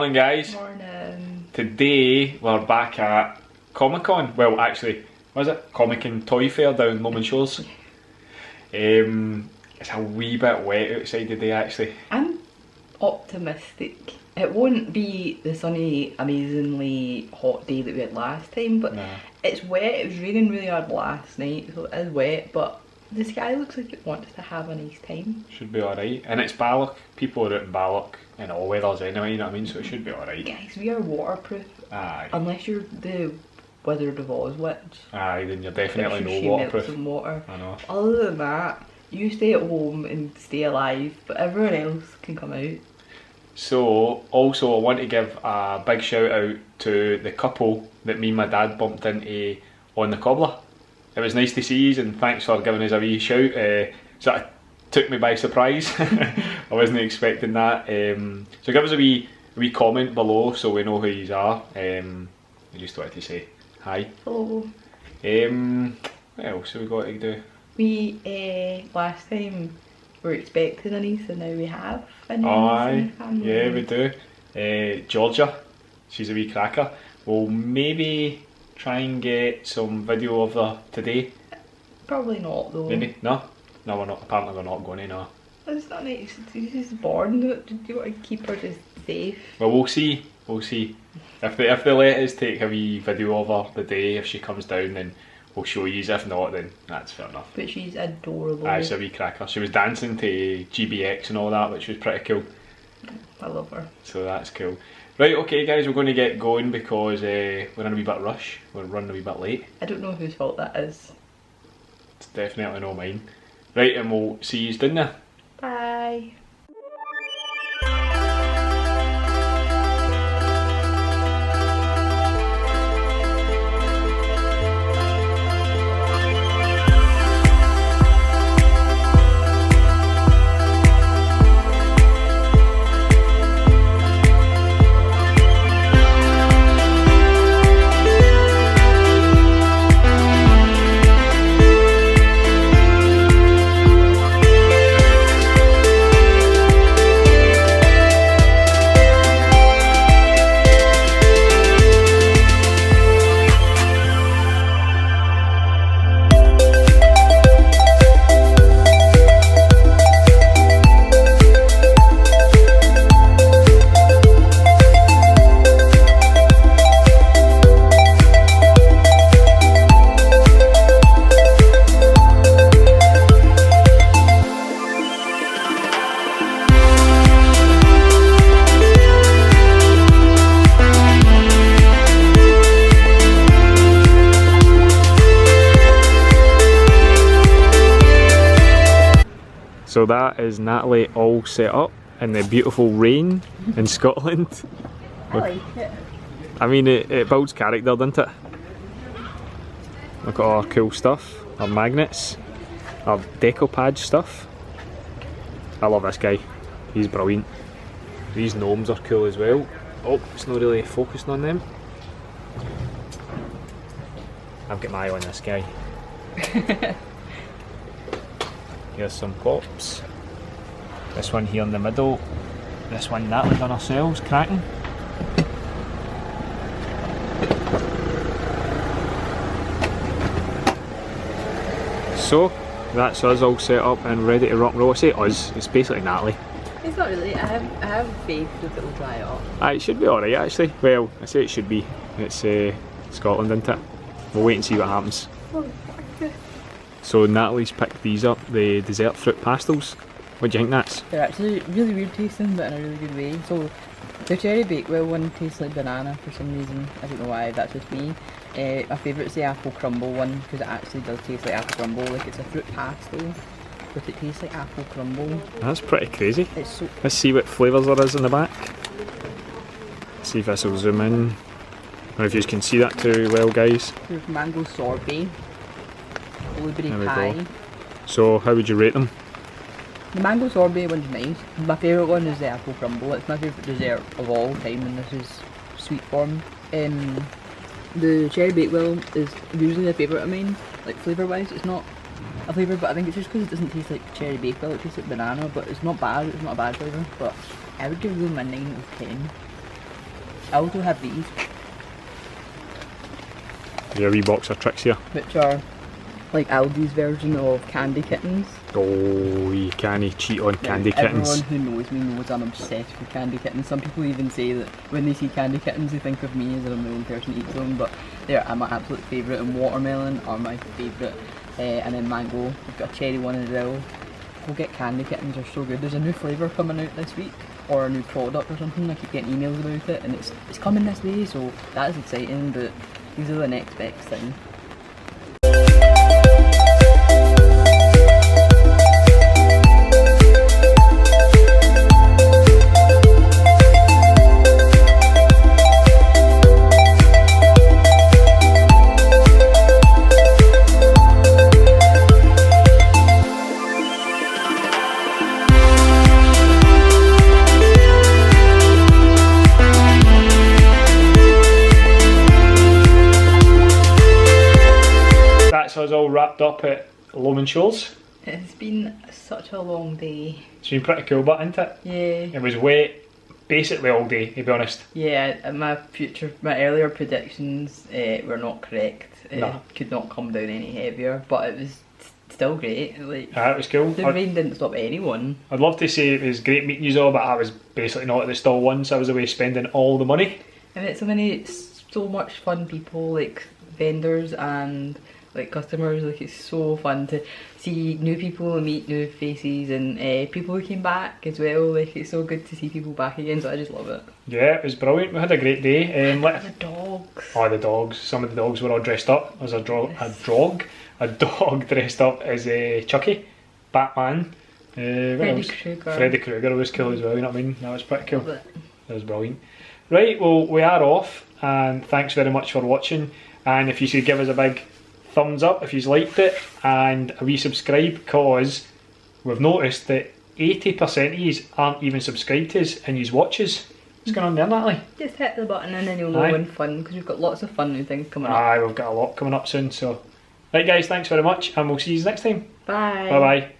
Morning guys. Morning. Today we're back at Comic Con. Well actually, what is it? Comic and Toy Fair down Lomond Shores. It's a wee bit wet outside today actually. I'm optimistic. It won't be the sunny, amazingly hot day that we had last time, but it's wet. It was raining really hard last night, so it is wet, but the sky looks like it wants to have a nice time. Should be alright. And it's Balloch. People are out in Balloch in all weathers anyway, you know what I mean? So it should be alright. Guys, we are waterproof. Aye. Unless you're the Wizard of Oz witch. Aye, then you're definitely no She waterproof. melts in water. I know. Other than that, you stay at home and stay alive, but everyone else can come out. So, also I want to give a big shout out to the couple that me and my dad bumped into on the cobbler. It was nice to see you and thanks for giving us a wee shout. Sort of took me by surprise. I wasn't expecting that. So give us a wee comment below so we know who you are. I just wanted to say hi. Hello. What else have we got to do? We, last time, were expecting a niece and now we have a niece in the family. Yeah, we do. Georgia, she's a wee cracker. We'll maybe try and get some video of her today. Probably not though. Maybe? No? No, we're not. Apparently we're not going to, no. It's not nice. She's born. Do you want to keep her just safe? Well, we'll see. We'll see. If they let us take a wee video of her the day, if she comes down, then we'll show you. If not, then that's fair enough. But she's adorable. Aye, she's a wee cracker. She was dancing to GBX and all that, which was pretty cool. I love her. So that's cool. Right, okay guys, we're going to get going because we're in a wee bit rush. We're running a wee bit late. I don't know whose fault that is. It's definitely not mine. Right, and we'll see you down there. Bye. So that is Natalie all set up in the beautiful rain in Scotland. I like it. I mean, it builds character, doesn't it? Look at all our cool stuff, our magnets, our decoupage stuff. I love this guy, he's brilliant. These gnomes are cool as well. Oh, it's not really focusing on them. I've got my eye on this guy. Here's some pops. This one here in the middle. This one Natalie done ourselves, cracking. So, that's us all set up and ready to rock and roll. I say us, it's basically Natalie. It's not really. I have faith that it will dry up. It should be alright actually. Well, I say it should be. It's Scotland, isn't it? We'll wait and see what happens. So Natalie's picked these up, the dessert fruit pastels. What do you think that's? They're actually really weird tasting, but in a really good way. So the cherry bakewell one tastes like banana for some reason. I don't know why, that's just me. My favourite's the apple crumble one because it actually does taste like apple crumble. Like it's a fruit pastel, but it tastes like apple crumble. That's pretty crazy. It's so. Let's see what flavours there is in the back. See if this will zoom in. I don't know if you can see that too well, guys. There's mango sorbet, blueberry There we pie. go. So how would you rate them? The mango sorbet one's nice. My favourite one is the apple crumble. It's my favourite dessert of all time, and this is sweet form. The cherry bakewell is usually a favourite of mine, like flavour wise. It's not a flavour, but I think it's just because it doesn't taste like cherry bakewell, it tastes like banana, but it's not bad, it's not a bad flavour, but I would give them a 9 out of 10. I also have these, Yeah, wee box of tricks here. which are like Aldi's version of candy kittens. Oh, you can't cheat on candy Everyone kittens. who knows me knows I'm obsessed with candy kittens. Some people even say that when they see candy kittens they think of me as I'm the only person who eats them, but they're my absolute favourite, and watermelon are my favourite, and then mango. We've got a cherry one as well. Go get candy kittens, they're so good. There's a new flavour coming out this week, or a new product or something. I keep getting emails about it, and it's coming this way, so that is exciting, but these are the next best thing. That's us all wrapped up at Lomond Shores. It's been such a long day. It's been pretty cool, but isn't it? Yeah. It was wet basically all day, to be honest. Yeah, my earlier predictions were not correct. No. Could not come down any heavier, but it was still great. Like, It was cool. the rain didn't stop anyone. I'd love to say it was great meeting you all, but I was basically not at the stall once. I was away spending all the money. I met so much fun people, like vendors and like customers. Like, it's so fun to see new people and meet new faces, and people who came back as well. Like, it's so good to see people back again, so I just love it. Yeah, it was brilliant. We had a great day. The dogs. Oh, the dogs. Some of the dogs were all dressed up. There was a dog dressed up as Chucky, Batman. Freddy Krueger was cool as well, you know what I mean? That was pretty cool. Love it. That was brilliant. Right, well, we are off, and thanks very much for watching. And if you could give us a big thumbs up if you've liked it, and a wee subscribe, because we've noticed that 80% of you aren't even subscribed to us and you watch us. What's going on there, Natalie? Just hit the button and then you'll know Aye. when fun, because we've got lots of fun new things coming up. Aye, we've got a lot coming up soon, so... Right guys, thanks very much, and we'll see you next time. Bye. Bye bye.